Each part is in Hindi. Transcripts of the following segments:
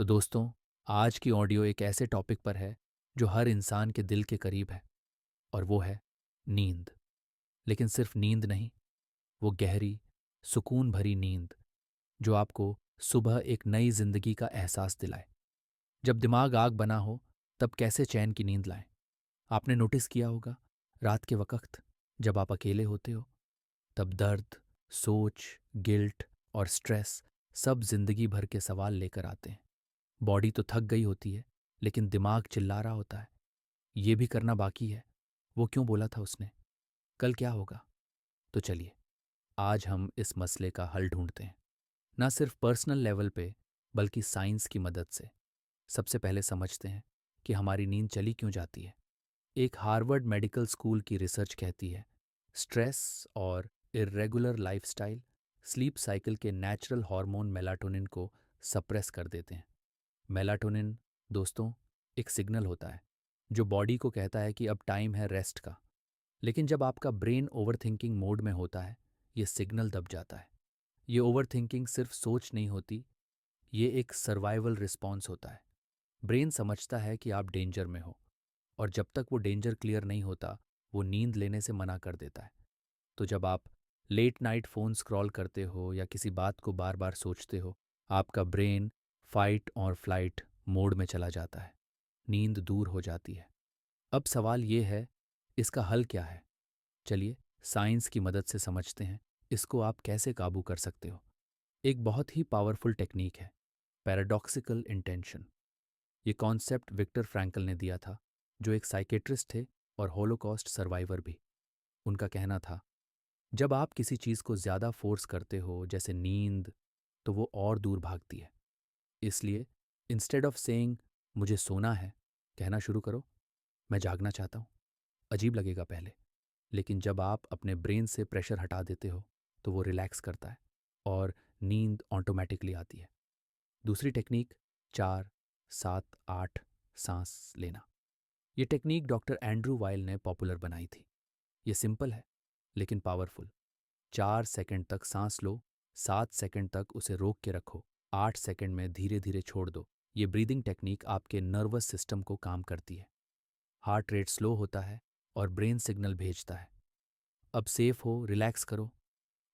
तो दोस्तों, आज की ऑडियो एक ऐसे टॉपिक पर है जो हर इंसान के दिल के करीब है, और वो है नींद। लेकिन सिर्फ नींद नहीं, वो गहरी, सुकून भरी नींद जो आपको सुबह एक नई जिंदगी का एहसास दिलाए। जब दिमाग आग बना हो, तब कैसे चैन की नींद लाएं? आपने नोटिस किया होगा, रात के वक्त जब आप अकेले होते हो, तब दर्द, सोच, गिल्ट और स्ट्रेस सब जिंदगी भर के सवाल लेकर आते हैं। बॉडी तो थक गई होती है, लेकिन दिमाग चिल्ला रहा होता है, ये भी करना बाकी है, वो क्यों बोला था उसने, कल क्या होगा। तो चलिए, आज हम इस मसले का हल ढूंढते हैं, ना सिर्फ पर्सनल लेवल पे, बल्कि साइंस की मदद से। सबसे पहले समझते हैं कि हमारी नींद चली क्यों जाती है। एक हार्वर्ड मेडिकल स्कूल की रिसर्च कहती है, स्ट्रेस और इर्रेगुलर लाइफस्टाइल स्लीप साइकिल के नेचुरल हार्मोन मेलाटोनिन को सप्रेस कर देते हैं। मेलाटोनिन, दोस्तों, एक सिग्नल होता है जो बॉडी को कहता है कि अब टाइम है रेस्ट का। लेकिन जब आपका ब्रेन ओवरथिंकिंग मोड में होता है, ये सिग्नल दब जाता है। ये ओवरथिंकिंग सिर्फ सोच नहीं होती, ये एक सर्वाइवल रिस्पॉन्स होता है। ब्रेन समझता है कि आप डेंजर में हो, और जब तक वो डेंजर क्लियर नहीं होता, वो नींद लेने से मना कर देता है। तो जब आप लेट नाइट फ़ोन स्क्रॉल करते हो या किसी बात को बार बार सोचते हो, आपका ब्रेन फाइट और फ्लाइट मोड में चला जाता है। नींद दूर हो जाती है। अब सवाल ये है, इसका हल क्या है? चलिए, साइंस की मदद से समझते हैं इसको आप कैसे काबू कर सकते हो। एक बहुत ही पावरफुल टेक्निक है, पैराडॉक्सिकल इंटेंशन। ये कॉन्सेप्ट विक्टर फ्रैंकल ने दिया था, जो एक साइकेट्रिस्ट थे और होलोकॉस्ट सर्वाइवर भी। उनका कहना था, जब आप किसी चीज़ को ज़्यादा फोर्स करते हो, जैसे नींद, तो वो और दूर भागती है। इसलिए इंस्टेड ऑफ सेइंग मुझे सोना है, कहना शुरू करो, मैं जागना चाहता हूँ। अजीब लगेगा पहले, लेकिन जब आप अपने ब्रेन से प्रेशर हटा देते हो, तो वो रिलैक्स करता है और नींद ऑटोमेटिकली आती है। दूसरी टेक्निक, 4-7-8 सांस लेना। ये टेक्निक डॉक्टर एंड्रू वाइल ने पॉपुलर बनाई थी। ये सिंपल है, लेकिन पावरफुल। 4 सेकंड तक सांस लो, 7 सेकंड तक उसे रोक के रखो, 8 सेकंड में धीरे धीरे छोड़ दो। ये ब्रीदिंग टेक्निक आपके नर्वस सिस्टम को काम करती है। हार्ट रेट स्लो होता है और ब्रेन सिग्नल भेजता है, अब सेफ हो, रिलैक्स करो।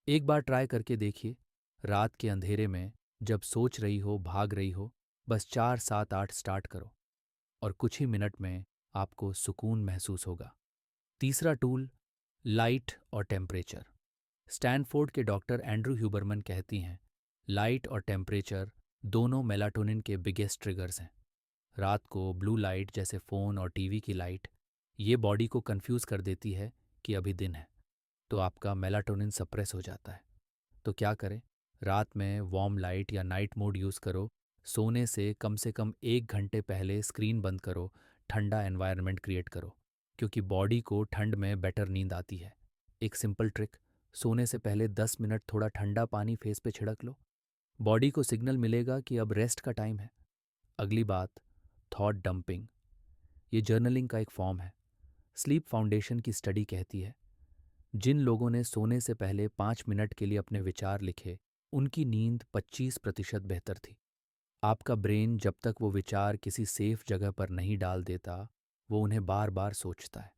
एक बार ट्राई करके देखिए। रात के अंधेरे में, जब सोच रही हो, भाग रही हो, बस 4-7-8 स्टार्ट करो, और कुछ ही मिनट में आपको सुकून महसूस होगा। तीसरा टूल, लाइट और टेम्परेचर। स्टैनफोर्ड के डॉक्टर एंड्रू ह्यूबरमन कहती हैं, लाइट और टेम्परेचर दोनों मेलाटोनिन के बिगेस्ट ट्रिगर्स हैं। रात को ब्लू लाइट, जैसे फ़ोन और टीवी की लाइट, ये बॉडी को कंफ्यूज कर देती है कि अभी दिन है, तो आपका मेलाटोनिन सप्रेस हो जाता है। तो क्या करें? रात में वार्म लाइट या नाइट मोड यूज़ करो। सोने से कम 1 घंटे पहले स्क्रीन बंद करो। ठंडा एनवायरनमेंट क्रिएट करो, क्योंकि बॉडी को ठंड में बेटर नींद आती है। एक सिंपल ट्रिक, सोने से पहले 10 मिनट थोड़ा ठंडा पानी फेस पे छिड़क लो। बॉडी को सिग्नल मिलेगा कि अब रेस्ट का टाइम है। अगली बात, थॉट डंपिंग। ये जर्नलिंग का एक फॉर्म है। स्लीप फाउंडेशन की स्टडी कहती है, जिन लोगों ने सोने से पहले 5 मिनट के लिए अपने विचार लिखे, उनकी नींद 25% बेहतर थी। आपका ब्रेन जब तक वो विचार किसी सेफ जगह पर नहीं डाल देता, वो उन्हें बार बार सोचता है।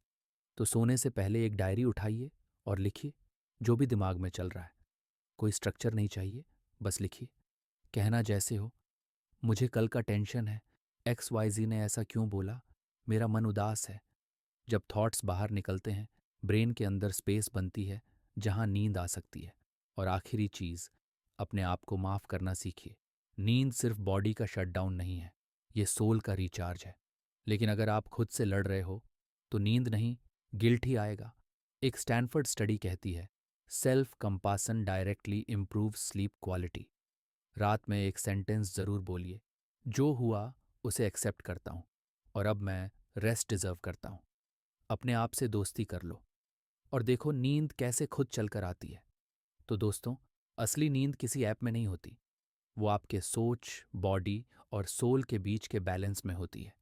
तो सोने से पहले एक डायरी उठाइए और लिखिए जो भी दिमाग में चल रहा है। कोई स्ट्रक्चर नहीं चाहिए, बस लिखिए। कहना जैसे हो, मुझे कल का टेंशन है, XYZ ने ऐसा क्यों बोला, मेरा मन उदास है। जब थॉट्स बाहर निकलते हैं, ब्रेन के अंदर स्पेस बनती है जहां नींद आ सकती है। और आखिरी चीज, अपने आप को माफ करना सीखिए। नींद सिर्फ बॉडी का शटडाउन नहीं है, ये सोल का रिचार्ज है। लेकिन अगर आप खुद से लड़ रहे हो, तो नींद नहीं, गिल्ट ही आएगा। एक स्टैनफोर्ड स्टडी कहती है, self compassion directly improve sleep quality. रात में एक सेंटेंस जरूर बोलिए, जो हुआ उसे एक्सेप्ट करता हूं, और अब मैं रेस्ट डिजर्व करता हूं। अपने आप से दोस्ती कर लो, और देखो नींद कैसे खुद चलकर आती है। तो दोस्तों, असली नींद किसी ऐप में नहीं होती, वो आपके सोच, बॉडी और सोल के बीच के बैलेंस में होती है।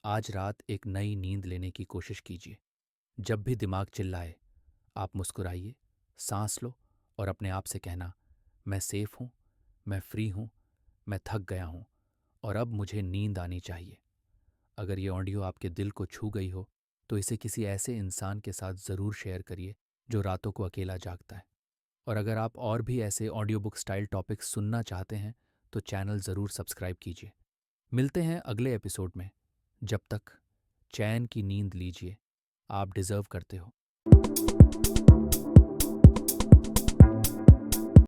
आज रात एक नई नींद लेने की कोशिश कीजिए। जब भी दिमाग चिल्लाए, आप मुस्कुराइए, सांस लो, और अपने आप से कहना, मैं सेफ हूं, मैं फ्री हूं, मैं थक गया हूं, और अब मुझे नींद आनी चाहिए। अगर ये ऑडियो आपके दिल को छू गई हो तो इसे किसी ऐसे इंसान के साथ ज़रूर शेयर करिए जो रातों को अकेला जागता है। और अगर आप और भी ऐसे ऑडियो बुक स्टाइल टॉपिक्स सुनना चाहते हैं तो चैनल ज़रूर सब्सक्राइब कीजिए। मिलते हैं अगले एपिसोड में। जब तक चैन की नींद लीजिए, आप डिज़र्व करते हो।